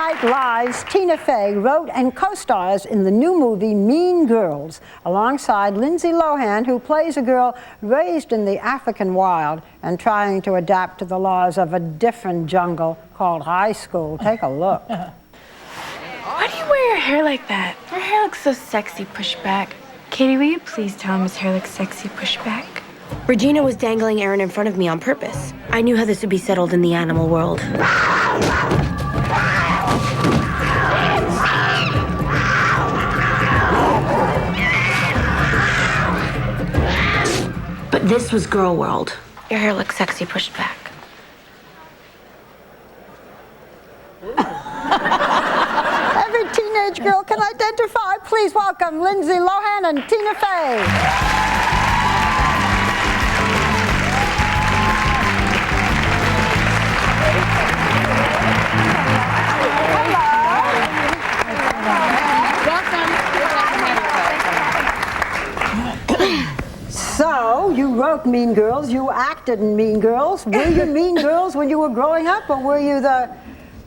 Night Live's Tina Fey wrote and co-stars in the new movie Mean Girls, alongside Lindsay Lohan, who plays a girl raised in the African wild and trying to adapt to the laws of a different jungle called high school. Take a look. Why do you wear your hair like that? Your hair looks so sexy pushed back. Katie, will you please tell him his hair looks sexy pushed back? Regina was dangling Aaron in front of me on purpose. I knew how this would be settled in the animal world. But this was girl world. Your hair looks sexy pushed back. Every teenage girl can identify. Please welcome Lindsay Lohan and Tina Fey. So, you wrote Mean Girls, you acted in Mean Girls. Were you Mean Girls when you were growing up, or were you the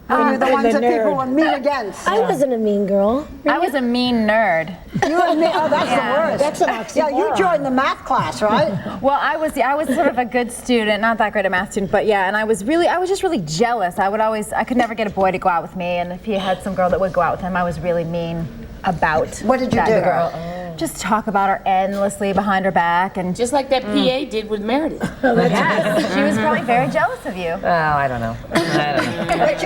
ones that people were mean against? I wasn't a mean girl. I was a mean nerd. You and me, oh, that's the worst. That's an oxymoron. Yeah, you joined the math class, right? Well, I was sort of a good student, not that great a math student, but yeah, and I was just really jealous. I could never get a boy to go out with me, and if he had some girl that would go out with him, I was really mean about What did you that do? girl. Just talk about her endlessly behind her back, and just like that PA did with Meredith. Yes, she was probably very jealous of you. Oh, I don't know.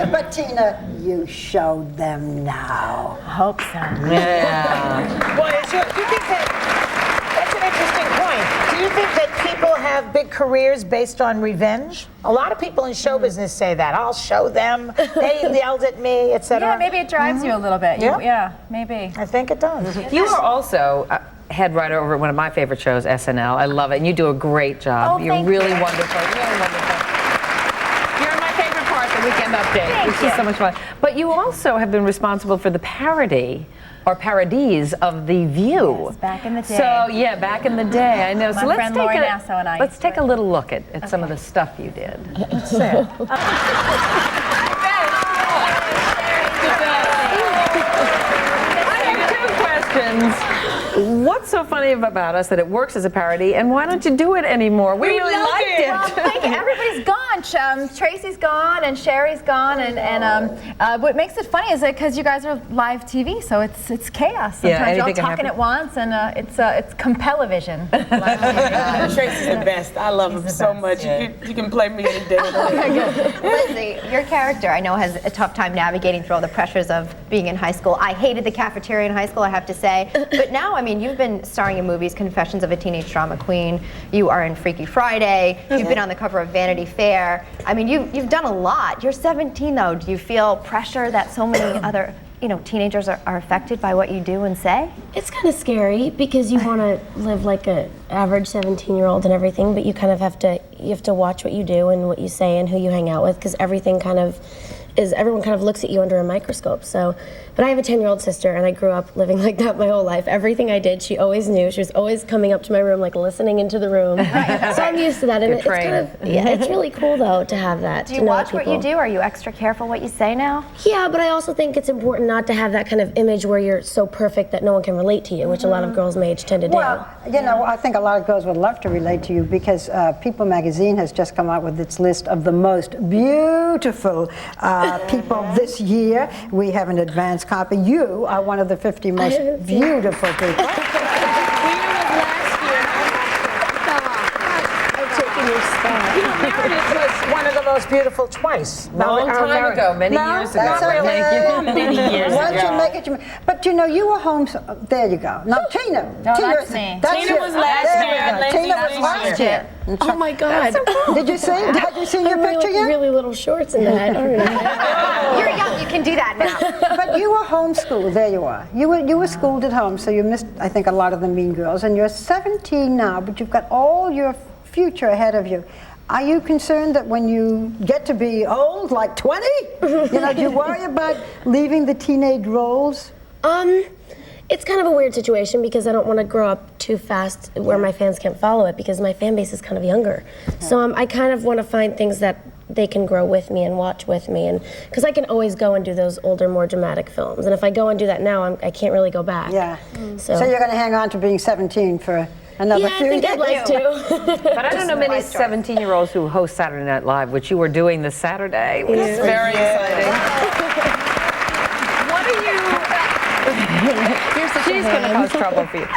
But Tina, you showed them now. I hope so. Yeah. Well, do you think that's an interesting point. Do you think that people have big careers based on revenge? A lot of people in show business say that. I'll show them. They yelled at me, etc. Yeah, maybe it drives you a little bit. Yeah, maybe. I think it does. You are also head writer over at one of my favorite shows, SNL. I love it, and you do a great job. Oh, You're really wonderful. Really wonderful. You're my favorite part, the Weekend Update. It's just so much fun. But you also have been responsible for the parody or parodies of The View. Yes, back in the day. So yeah, back in the day, I know. My So let's friend take Lori Nasso and I let's used take to a little look at some of the stuff you did. What's so funny about us that it works as a parody, and why don't you do it anymore? We really liked it. Well, thank you. Everybody's gone. Tracy's gone, and Sherry's gone, and what makes it funny is that because you guys are live TV, so it's chaos. Sometimes you're all talking at once, and it's compel-o-vision. Tracy's the best. I love him so much. Yeah. You can play me any day. Lindsay, your character, I know, has a tough time navigating through all the pressures of being in high school. I hated the cafeteria in high school, I have to say. But now, I mean, you've been starring in movies, Confessions of a Teenage Drama Queen. You are in Freaky Friday. You've been on the cover of Vanity Fair. I mean, you've done a lot. You're 17, though. Do you feel pressure that so many other teenagers are affected by what you do and say? It's kind of scary because you want to live like an average 17-year-old and everything, but you kind of have to watch what you do and what you say and who you hang out with, because everyone kind of looks at you under a microscope. So, but I have a 10-year-old sister, and I grew up living like that my whole life. Everything I did, she always knew. She was always coming up to my room, like listening into the room. So I'm used to that, and it's kind of it's really cool though to have that. Do you watch what you do? Are you extra careful what you say now? Yeah, but I also think it's important not to have that kind of image where you're so perfect that no one can relate to you, which a lot of girls my age tend to do. Well, I think a lot of girls would love to relate to you because People magazine has just come out with its list of the most beautiful people this year. We have an advance copy. You are one of the 50 most beautiful people. Meredith was one of the most beautiful twice. Long time ago, many years ago. Many years Once ago. you make it, but you were home. There you go. Now Tina. No, that's me. Tina was last year. Tina was last year. Oh my God! Did you see? Had you seen your picture yet? Really little shorts in that. You're young. You can do that now. But you were homeschooled. There you are. You were schooled at home, so you missed, I think, a lot of the Mean Girls. And you're 17 now, but you've got all your future ahead of you. Are you concerned that when you get to be old, like 20, do you worry about leaving the teenage roles? It's kind of a weird situation because I don't want to grow up too fast where my fans can't follow it, because my fan base is kind of younger. So I kind of want to find things that they can grow with me and watch with me, and because I can always go and do those older, more dramatic films, and if I go and do that now, I can't really go back. Yeah. So you're going to hang on to being 17 for another few years? I'd like to. But I don't know many 17-year-olds who host Saturday Night Live, which you were doing this Saturday. It's very exciting. What are you... She's going to cause trouble for you.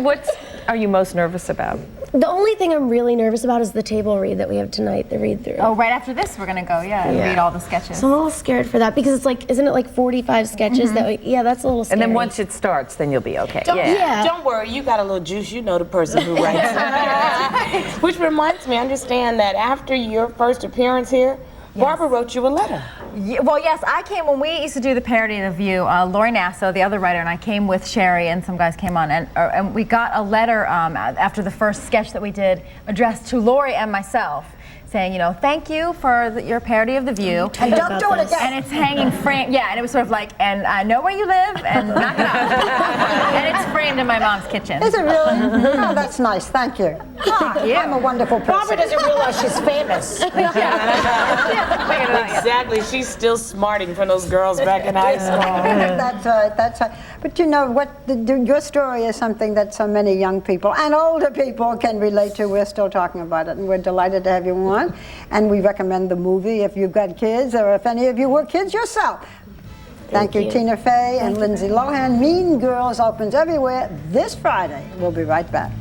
What are you most nervous about? The only thing I'm really nervous about is the table read that we have tonight, the read-through. Oh, right after this, we're going to go, and read all the sketches. So I'm a little scared for that, because it's like, isn't it like 45 sketches? That's a little scary. And then once it starts, then you'll be okay. Don't worry, you got a little juice. You know the person who writes it. Which reminds me, I understand that after your first appearance here, Barbara wrote you a letter. Yeah, well, yes, I came when we used to do the parody of The View. Lori Nasso, the other writer, and I came with Sherry, and some guys came on, and we got a letter after the first sketch that we did, addressed to Lori and myself, saying, thank you for your parody of The View. And don't do it again. And it's hanging framed, and it was sort of like, and I know where you live, and knock it off. And it's framed in my mom's kitchen. Is it really? Oh, that's nice. Thank you. Thank you. I'm a wonderful person. Barbara doesn't realize she's famous. Exactly. She's still smarting from those girls back in high school. That's right. That's right. But you know what? Your story is something that so many young people and older people can relate to. We're still talking about it, and we're delighted to have you on. And we recommend the movie if you've got kids, or if any of you were kids yourself. Thank you, Tina Fey and Lindsay Lohan. Mean Girls opens everywhere this Friday. We'll be right back.